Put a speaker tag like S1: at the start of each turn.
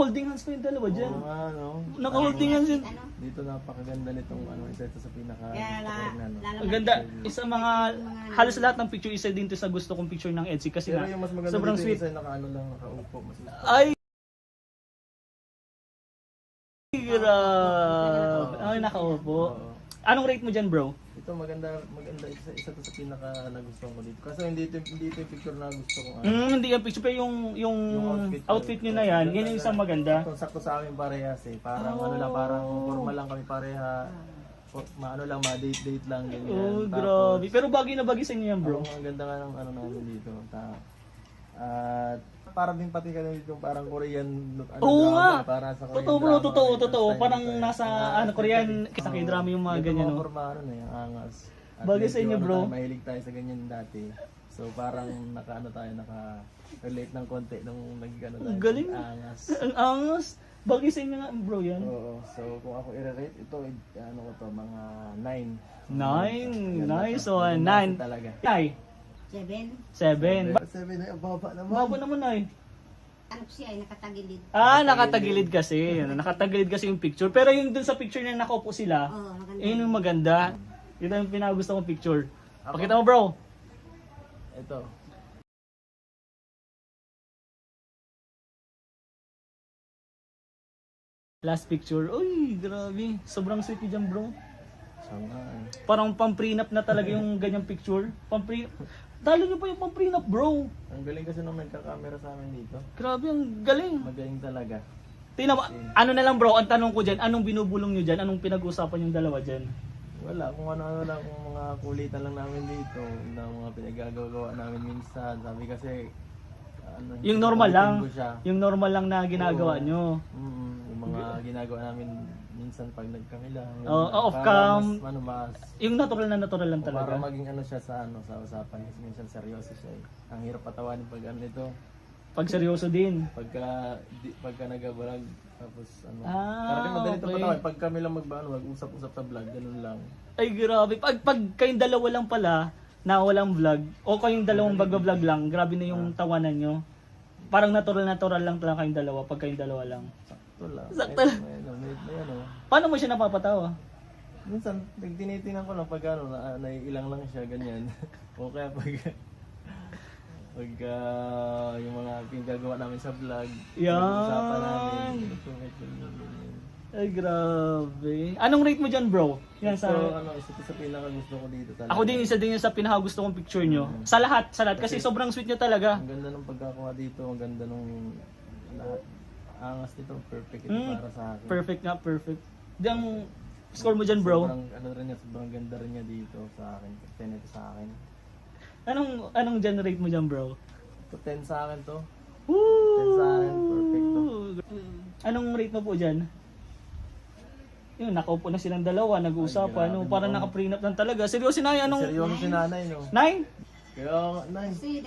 S1: Holding hands pa yung dalawa dyan.
S2: Oo nga, no?
S1: Naka-holding hands yun.
S2: Dito napakaganda nitong isa ito sa pinaka
S1: Ang ganda. Isa mga, halos lahat ng picture, isa din to sa gusto kong picture ng Etsy kasi
S2: Pero
S1: nga,
S2: yung mas maganda
S1: sobrang
S2: dito
S1: sweet.
S2: isa nakaano lang, nakaupo. Mas
S1: Ay! Grabe. Ay, nakaupo.
S2: Oo.
S1: Anong rate mo dyan, bro?
S2: Ito maganda isa to sa pinaka nagustuhan ko dito. Kasi hindi ito yung picture na gusto ko.
S1: Hindi yung picture, pero yung outfit nyo na yan, yun yung isang maganda.
S2: Ito sakto sa amin parehas eh. Parang ano lang, parang formal lang kami pareha. Maano lang, ma-date lang ganyan.
S1: Oh, grabe. Pero bagay na bagay sa inyo yan, bro.
S2: Ang ganda nga ng ano namin dito. At para din pati ka dito parang Korean ano,
S1: Oo nga.
S2: para sa Korean
S1: Totoo, bro.
S2: drama,
S1: Totoo.
S2: style
S1: Parang
S2: nito eh.
S1: nasa Korean, sa K-drama yung mga ganyan, no?
S2: Forma, ano na yung angas. At
S1: Bagay sa
S2: medyo,
S1: inyo, bro.
S2: Mahilig tayo sa ganyan dati. So parang naka-relate ng konti nung nag-ano tayo.
S1: Ang galing.
S2: Angas.
S1: Ang angas. Bagay sa inyo nga, bro, yan.
S2: Oo. So kung ako i-rate ito, ano ko to, mga 9.
S1: 9. Nice one.
S2: Nine
S1: 9.
S2: talaga.
S1: Ay,
S3: 7.
S1: 7.
S2: 7 ay ang baba naman.
S1: Babo naman ay.
S3: Ano siya ay nakatagilid.
S1: Nakatagilid kasi. Nakatagilid kasi yung picture. Pero yung dun sa picture na nakaupo sila,
S3: Oo, maganda.
S1: yun yung maganda. Ito yung pinagusto kong picture.
S2: Ako?
S1: Pakita mo, bro.
S2: Ito.
S1: Last picture. Uy, grabe. Sobrang sweet niya dyan, bro.
S2: Sama.
S1: Parang pang-prenup na talaga yung ganyang picture. Talo nyo pa yung pang-prenup, bro.
S2: Ang galing kasi nung nagka-camera sa amin dito.
S1: Grabe, ang galing.
S2: Magaling talaga.
S1: Tingnan mo, ano na lang, bro, ang tanong ko dyan, anong binubulong nyo dyan? Anong pinag-usapan yung dalawa dyan?
S2: Wala, kung ano-ano lang, kung mga kulitan lang namin dito, na mga pinagagawa namin minsan. Sabi kasi, ano,
S1: Yung normal lang.
S2: ko siya.
S1: Yung normal lang na ginagawa
S2: Oo.
S1: nyo.
S2: Yung mga ginagawa namin minsan pag nagkami lang.
S1: Off
S2: Para
S1: cam.
S2: mas,
S1: Yung natural lang
S2: para
S1: talaga.
S2: maging ano siya sa sa usapan. Kasi minsan seryoso siya eh. Ang hirap patawanin pag ano ito.
S1: Pag seryoso din.
S2: Pagka nag-vlog, tapos ano.
S1: Ah,
S2: Parang madali ito
S1: okay.
S2: patawanin. Pag kami lang mag-usap-usap sa vlog, ganun lang.
S1: Ay, grabe. Pag kayong dalawa lang pala, na walang vlog, o kayong dalawang vlog lang, grabe na yung tawanan nyo. Parang natural lang talaga kayong dalawa, pag kayong dalawa lang.
S2: Sakto lang.
S1: Sakto lang.
S2: May ano.
S1: Paano mo siya napapatawa?
S2: Minsan, tinitingnan ko lang pag ano, naiilang lang siya, ganyan. O kaya pagka yung mga pinagagawa namin sa vlog, usapan namin.
S1: Yan.
S2: Ganyan.
S1: Ay, grabe. Anong rate mo dyan, bro? Yan
S2: So,
S1: sa...
S2: isa to sa pinaka gusto ko dito talaga.
S1: Ako din, isa din yun sa pinakagusto kong picture nyo. Sa lahat. Kasi sobrang sweet nyo talaga.
S2: Ang ganda ng pagkakuha dito, ang ganda nung lahat. Angas nito, perfect ito para sa akin.
S1: Perfect nga, perfect. Diyan, score mo dyan, bro.
S2: Sobrang ganda rin niya dito sa akin. 10 ito sa akin.
S1: Anong dyan rate mo dyan, bro?
S2: Ito 10 sa akin to.
S1: Woo!
S2: 10 sa akin, perfect to.
S1: Anong rate mo po dyan? Yun, nakaupo na silang dalawa, nag-uusapan.
S2: Ay, grabe,
S1: Parang
S2: no?
S1: naka-prenup lang talaga. Seryoso na, anong...
S2: Seryoso si nanay, no?
S1: 9?
S2: Kaya, nice.
S3: Kasi